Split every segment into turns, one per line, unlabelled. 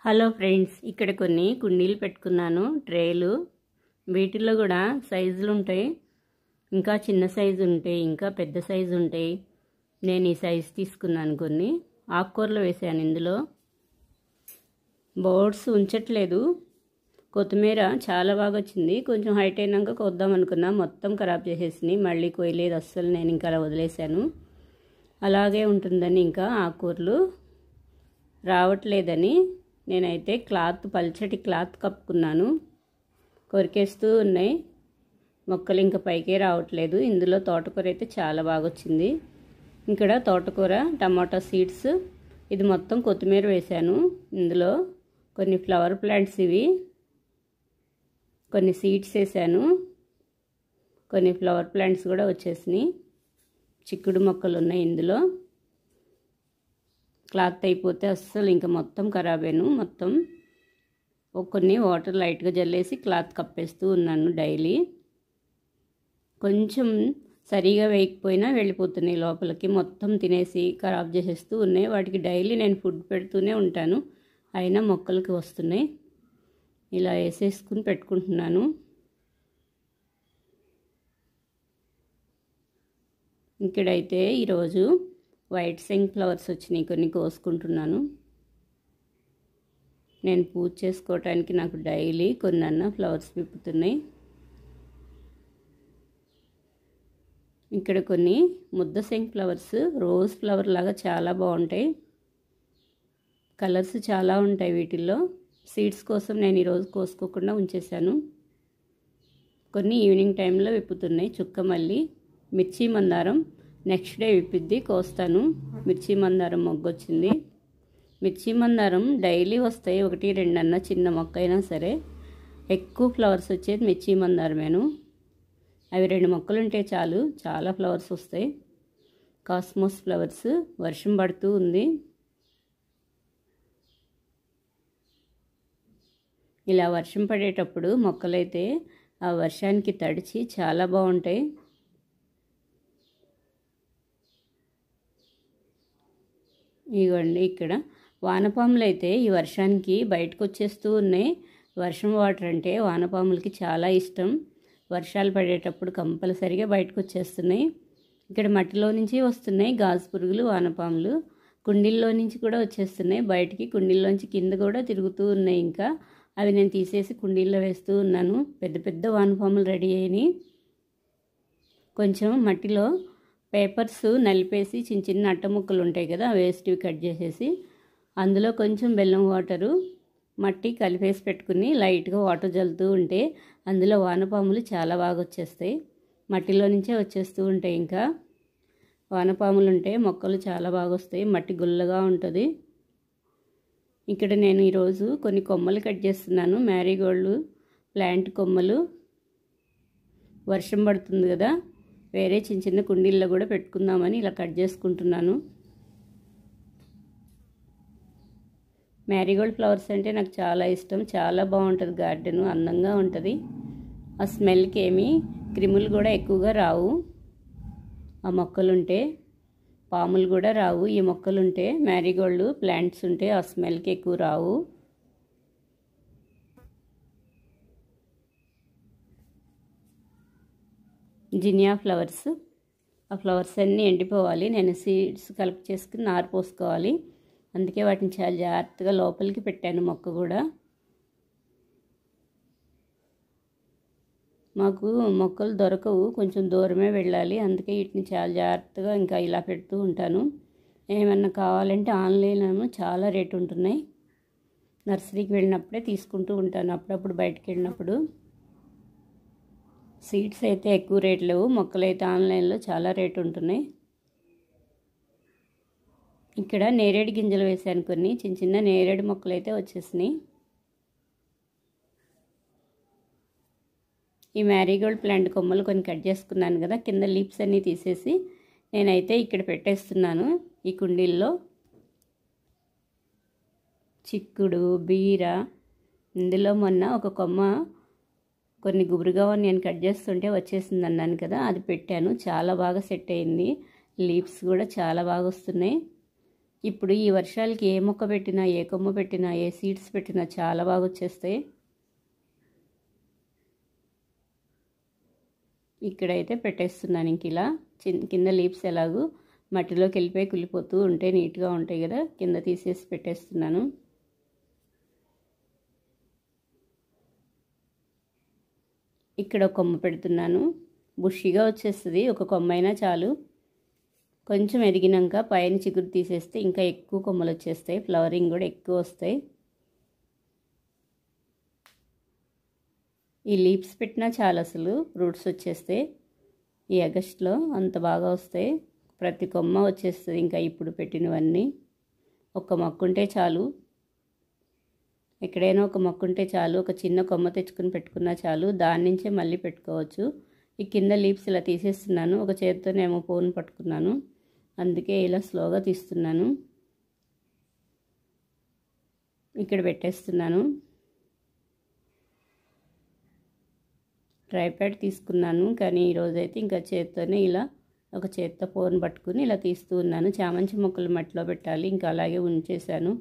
Hello friends, ఇక్కడ కొన్ని కుండీలు పెట్టుకున్నాను, ట్రేలు. వీటిల్లో కూడా సైజులు ఉంటాయి, ఇంకా చిన్న సైజు ఉంటాయి, ఇంకా పెద్ద సైజు ఉంటాయి. నేను ఈ సైజు తీసుకున్నాను. కొన్ని ఆకుకూరలు వేసాను ఇందులో. బోర్డ్స్ ఉంచట్లేదు. కొత్తిమీర చాలా బాగా వచ్చింది. కొంచెం హైట్ అయినాక కొద్దాం అనుకున్నా, మొత్తం ఖరాబ్ చేసేసినాయి. మళ్ళీ కొయ్యలేదు అస్సలు. నేను ఇంకా అలా వదిలేశాను. అలాగే ఉంటుందని ఇంకా ఆకుకూరలు రావట్లేదని నేనైతే పల్చటి క్లాత్ కప్పుకున్నాను. కొరికేస్తూ ఉన్నాయి మొక్కలు, ఇంకా పైకే రావట్లేదు. ఇందులో తోటకూర అయితే చాలా బాగా వచ్చింది. ఇక్కడ తోటకూర, టమాటా సీడ్స్, ఇది మొత్తం కొత్తిమీర వేశాను. ఇందులో కొన్ని ఫ్లవర్ ప్లాంట్స్, ఇవి కొన్ని సీడ్స్ వేసాను. కొన్ని ఫ్లవర్ ప్లాంట్స్ కూడా వచ్చేసినాయి. చిక్కుడు మొక్కలు ఉన్నాయి ఇందులో. క్లాత్ అయిపోతే అస్సలు ఇంకా మొత్తం ఖరాబేను. మొత్తం కొన్ని వాటర్ లైట్గా జల్లేసి క్లాత్ కప్పేస్తూ ఉన్నాను డైలీ. కొంచెం సరిగా వేయకపోయినా వెళ్ళిపోతున్నాయి లోపలికి, మొత్తం తినేసి ఖరాబ్ చేసేస్తూ ఉన్నాయి. వాటికి డైలీ నేను ఫుడ్ పెడుతూనే ఉంటాను, అయినా మొక్కలకి వస్తున్నాయి. ఇలా వేసేసుకుని పెట్టుకుంటున్నాను. ఇక్కడైతే ఈరోజు వైట్ సెంగ్ ఫ్లవర్స్ వచ్చినాయి, కొన్ని కోసుకుంటున్నాను. నేను పూజ చేసుకోవటానికి నాకు డైలీ కొన్నన్నా ఫ్లవర్స్ విప్పుతున్నాయి. ఇక్కడ కొన్ని ముద్ద సెంగ్ ఫ్లవర్స్, రోజ్ ఫ్లవర్ లాగా చాలా బాగుంటాయి. కలర్స్ చాలా ఉంటాయి వీటిల్లో. సీడ్స్ కోసం నేను ఈరోజు కోసుకోకుండా ఉంచేసాను. కొన్ని ఈవినింగ్ టైంలో విప్పుతున్నాయి. చుక్కమల్లి, మిర్చి మందారం నెక్స్ట్ డే విప్పిద్ది, కోస్తాను. మిర్చి మందారం మొగ్గొచ్చింది. మిర్చి మందారం డైలీ వస్తాయి, 1-2 అన్న చిన్న మొక్క అయినా సరే. ఎక్కువ ఫ్లవర్స్ వచ్చేది మిర్చి మందారమేను. అవి 2 మొక్కలు ఉంటే చాలు, చాలా ఫ్లవర్స్ వస్తాయి. Cosmos flowers. వర్షం పడుతూ ఉంది. ఇలా వర్షం పడేటప్పుడు మొక్కలైతే ఆ వర్షానికి తడిచి చాలా బాగుంటాయి. ఇదిగోండి, ఇక్కడ వానపాములు అయితే ఈ వర్షానికి బయటకు వచ్చేస్తూ ఉన్నాయి. వర్షం వాటర్ అంటే వానపాములకి చాలా ఇష్టం. వర్షాలు పడేటప్పుడు కంపల్సరిగా బయటకు వచ్చేస్తున్నాయి. ఇక్కడ మట్టిలో నుంచి వస్తున్నాయి గాజు పురుగులు, వానపాములు. కుండీల్లో నుంచి కూడా వచ్చేస్తున్నాయి బయటికి. కుండీల్లోంచి కింద కూడా తిరుగుతూ ఉన్నాయి. ఇంకా అవి నేను తీసేసి కుండీల్లో వేస్తూ ఉన్నాను. పెద్ద పెద్ద వానపాములు రెడీ అయినాయి. కొంచెం మట్టిలో పేపర్స్ నలిపేసి చిన్న చిన్న అట్ట ముక్కలు ఉంటాయి కదా, వేస్ట్వి కట్ చేసేసి అందులో కొంచెం బెల్లం వాటరు, మట్టి కలిపేసి పెట్టుకుని లైట్గా వాటర్ జల్లుతూ ఉంటే అందులో వానపాములు చాలా బాగా వచ్చేస్తాయి. మట్టిలో నుంచే వచ్చేస్తూ ఉంటాయి. ఇంకా వానపాములు ఉంటే మొక్కలు చాలా బాగా వస్తాయి. మట్టి గుల్లగా ఉంటుంది. ఇక్కడ నేను ఈరోజు కొన్ని కొమ్మలు కట్ చేస్తున్నాను. మ్యారీగోల్డ్ ప్లాంట్ కొమ్మలు. వర్షం పడుతుంది కదా, వేరే చిన్న చిన్న కుండీల్లో కూడా పెట్టుకుందామని ఇలా కట్ చేసుకుంటున్నాను. మ్యారీగోల్డ్ ఫ్లవర్స్ అంటే నాకు చాలా ఇష్టం. చాలా బాగుంటుంది గార్డెన్, అందంగా ఉంటుంది. ఆ స్మెల్కి ఏమీ క్రిములు కూడా ఎక్కువగా రావు. ఆ మొక్కలుంటే పాములు కూడా రావు. ఈ మొక్కలుంటే, మ్యారీగోల్డ్ ప్లాంట్స్ ఉంటే ఆ స్మెల్కి ఎక్కువ రావు. జినియా ఫ్లవర్స్. ఆ ఫ్లవర్స్ అన్నీ ఎండిపోవాలి. నేను సీడ్స్ కలెక్ట్ చేసుకుని నారు పోసుకోవాలి. అందుకే వాటిని చాలా జాగ్రత్తగా లోపలికి పెట్టాను. మొక్క కూడా మాకు మొక్కలు దొరకవు, కొంచెం దూరమే వెళ్ళాలి. అందుకే వీటిని చాలా జాగ్రత్తగా ఇంకా ఇలా పెడుతూ ఉంటాను. ఏమన్నా కావాలంటే ఆన్లైన్లో చాలా రేటు ఉంటున్నాయి. నర్సరీకి వెళ్ళినప్పుడే తీసుకుంటూ ఉంటాను, అప్పుడప్పుడు బయటకు వెళ్ళినప్పుడు. సీడ్స్ అయితే ఎక్కువ రేట్ లేవు, మొక్కలు అయితే ఆన్లైన్లో చాలా రేటు ఉంటున్నాయి. ఇక్కడ నేరేడు గింజలు వేసాను. కొన్ని చిన్న చిన్న నేరేడు మొక్కలు అయితే వచ్చేసినాయి. ఈ మ్యారీగోల్డ్ ప్లాంట్ కొమ్మలు కొన్ని కట్ చేసుకున్నాను కదా, కింద లీప్స్ అన్నీ తీసేసి నేనైతే ఇక్కడ పెట్టేస్తున్నాను ఈ కుండీల్లో. చిక్కుడు, బీర. ఇందులో మొన్న ఒక కొమ్మ కొన్ని గుబురుగా నేను కట్ చేస్తుంటే వచ్చేసింది అన్నాను కదా, అది పెట్టాను. చాలా బాగా సెట్ అయింది. లీవ్స్ కూడా చాలా బాగా వస్తున్నాయి. ఇప్పుడు ఈ వర్షాలకి ఏ మొక్క పెట్టినా, ఏ కొమ్మ పెట్టినా, ఏ సీడ్స్ పెట్టినా చాలా బాగా వచ్చేస్తాయి. ఇక్కడైతే పెట్టేస్తున్నాను. ఇంక ఇలా కింద లీవ్స్ ఎలాగూ మట్టిలోకి వెళ్ళిపోయి కుళ్ళిపోతూ ఉంటే నీట్గా ఉంటాయి కదా, కింద తీసేసి పెట్టేస్తున్నాను. ఇక్కడ ఒక కొమ్మ పెడుతున్నాను. బుషిగా వచ్చేస్తుంది, ఒక కొమ్మ అయినా చాలు. కొంచెం ఎదిగినాక పైన చిగురు తీసేస్తే ఇంకా ఎక్కువ కొమ్మలు వచ్చేస్తాయి, ఫ్లవరింగ్ కూడా ఎక్కువ వస్తాయి. ఈ లీవ్స్ పెట్టినా చాలా అసలు రూట్స్ వచ్చేస్తాయి. ఈ ఆగస్ట్లో అంత బాగా వస్తాయి, ప్రతి కొమ్మ వచ్చేస్తుంది. ఇంకా ఇప్పుడు పెట్టినవన్నీ ఒక మొక్కుంటే చాలు, ఎక్కడైనా ఒక మొక్కుంటే చాలు. ఒక చిన్న కొమ్మ తెచ్చుకుని పెట్టుకున్నా చాలు, దాని నుంచే మళ్ళీ పెట్టుకోవచ్చు. ఈ కింద లీవ్స్ ఇలా తీసేస్తున్నాను. ఒక చేతితోనేమో ఫోన్ పట్టుకున్నాను, అందుకే ఇలా స్లోగా తీస్తున్నాను. ఇక్కడ పెట్టేస్తున్నాను. ట్రైప్యాడ్ తీసుకున్నాను, కానీ ఈరోజైతే ఇంకా చేతితోనే ఇలా ఒక చేత్తో ఫోన్ పట్టుకుని ఇలా తీస్తూ ఉన్నాను. చామంతి మొక్కలు మట్టిలో పెట్టాలి, ఇంకా అలాగే ఉంచేశాను.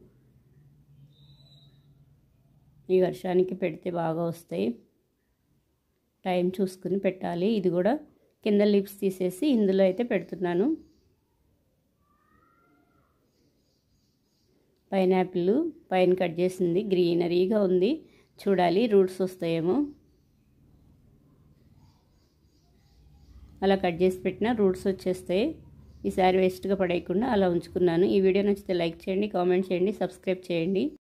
ఈ వర్షానికి పెడితే బాగా వస్తాయి, టైం చూసుకుని పెట్టాలి. ఇది కూడా కింద లీవ్స్ తీసేసి ఇందులో అయితే పెడుతున్నాను. పైనాపిల్ పైన కట్ చేసింది, గ్రీనరీగా ఉంది, చూడాలి రూట్స్ వస్తాయేమో. అలా కట్ చేసి పెట్టినా రూట్స్ వచ్చేస్తాయి. ఈసారి వేస్ట్గా పడేయకుండా అలా ఉంచుకున్నాను. ఈ వీడియో నచ్చితే లైక్ చేయండి, కామెంట్ చేయండి, సబ్స్క్రైబ్ చేయండి.